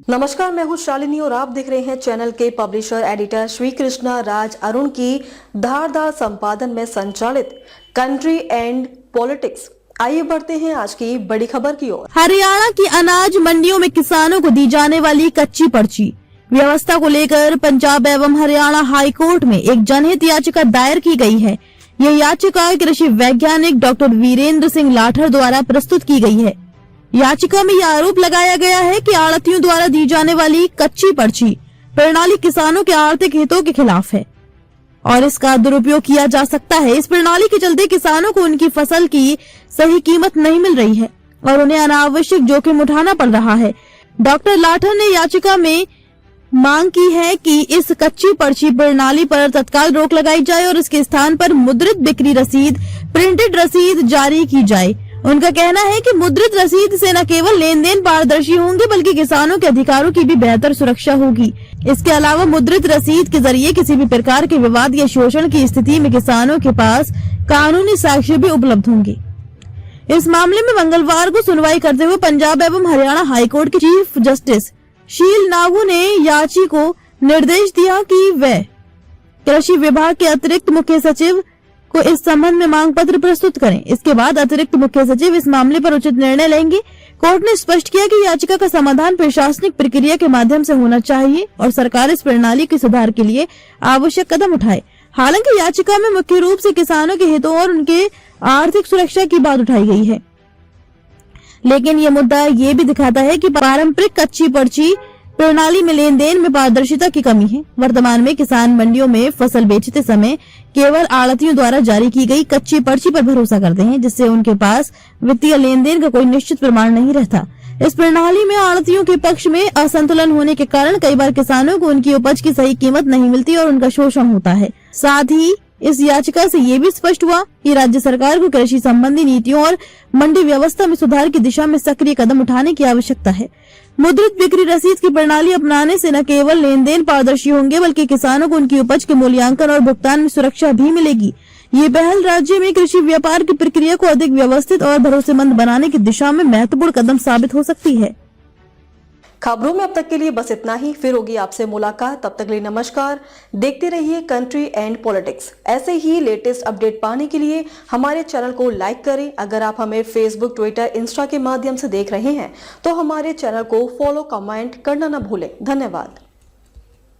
नमस्कार, मैं हूं शालिनी और आप देख रहे हैं चैनल के पब्लिशर एडिटर श्री कृष्णा राज अरुण की धारदार संपादन में संचालित कंट्री एंड पॉलिटिक्स। आइए बढ़ते हैं आज की बड़ी खबर की ओर। हरियाणा की अनाज मंडियों में किसानों को दी जाने वाली कच्ची पर्ची व्यवस्था को लेकर पंजाब एवं हरियाणा हाई कोर्ट में एक जनहित याचिका दायर की गई है। यह याचिका कृषि वैज्ञानिक डॉक्टर वीरेंद्र सिंह लाठर द्वारा प्रस्तुत की गई है। याचिका में यह आरोप लगाया गया है कि आड़तियों द्वारा दी जाने वाली कच्ची पर्ची प्रणाली किसानों के आर्थिक हितों के खिलाफ है और इसका दुरुपयोग किया जा सकता है। इस प्रणाली के चलते किसानों को उनकी फसल की सही कीमत नहीं मिल रही है और उन्हें अनावश्यक जोखिम उठाना पड़ रहा है। डॉक्टर लाठर ने याचिका में मांग की है कि इस कच्ची पर्ची प्रणाली पर तत्काल रोक लगाई जाए और इसके स्थान पर मुद्रित बिक्री रसीद, प्रिंटेड रसीद जारी की जाए। उनका कहना है कि मुद्रित रसीद से न केवल लेन देन पारदर्शी होंगे बल्कि किसानों के अधिकारों की भी बेहतर सुरक्षा होगी। इसके अलावा मुद्रित रसीद के जरिए किसी भी प्रकार के विवाद या शोषण की स्थिति में किसानों के पास कानूनी साक्ष्य भी उपलब्ध होंगे। इस मामले में मंगलवार को सुनवाई करते हुए पंजाब एवं हरियाणा हाईकोर्ट के चीफ जस्टिस शील नागू ने याची को निर्देश दिया कि वह कृषि विभाग के अतिरिक्त मुख्य सचिव को इस संबंध में मांग पत्र प्रस्तुत करें। इसके बाद अतिरिक्त मुख्य सचिव इस मामले पर उचित निर्णय लेंगे। कोर्ट ने स्पष्ट किया कि याचिका का समाधान प्रशासनिक प्रक्रिया के माध्यम से होना चाहिए और सरकार इस प्रणाली के सुधार के लिए आवश्यक कदम उठाए। हालांकि याचिका में मुख्य रूप से किसानों के हितों और उनके आर्थिक सुरक्षा की बात उठाई गई है, लेकिन ये मुद्दा ये भी दिखाता है कि पारंपरिक कच्ची पर्ची प्रणाली में लेन देन में पारदर्शिता की कमी है। वर्तमान में किसान मंडियों में फसल बेचते समय केवल आड़तियों द्वारा जारी की गई कच्ची पर्ची पर भरोसा करते हैं, जिससे उनके पास वित्तीय लेन देन का कोई निश्चित प्रमाण नहीं रहता। इस प्रणाली में आड़तियों के पक्ष में असंतुलन होने के कारण कई बार किसानों को उनकी उपज की सही कीमत नहीं मिलती और उनका शोषण होता है। साथ ही इस याचिका से ये भी स्पष्ट हुआ कि राज्य सरकार को कृषि संबंधी नीतियों और मंडी व्यवस्था में सुधार की दिशा में सक्रिय कदम उठाने की आवश्यकता है। मुद्रित बिक्री रसीद की प्रणाली अपनाने से न केवल लेन देन पारदर्शी होंगे बल्कि किसानों को उनकी उपज के मूल्यांकन और भुगतान में सुरक्षा भी मिलेगी। ये पहल राज्य में कृषि व्यापार की प्रक्रिया को अधिक व्यवस्थित और भरोसेमंद बनाने की दिशा में महत्वपूर्ण कदम साबित हो सकती है। खबरों में अब तक के लिए बस इतना ही। फिर होगी आपसे मुलाकात, तब तक के लिए नमस्कार। देखते रहिए कंट्री एंड पॉलिटिक्स। ऐसे ही लेटेस्ट अपडेट पाने के लिए हमारे चैनल को लाइक करें। अगर आप हमें फेसबुक, ट्विटर, इंस्टा के माध्यम से देख रहे हैं तो हमारे चैनल को फॉलो, कमेंट करना न भूलें। धन्यवाद।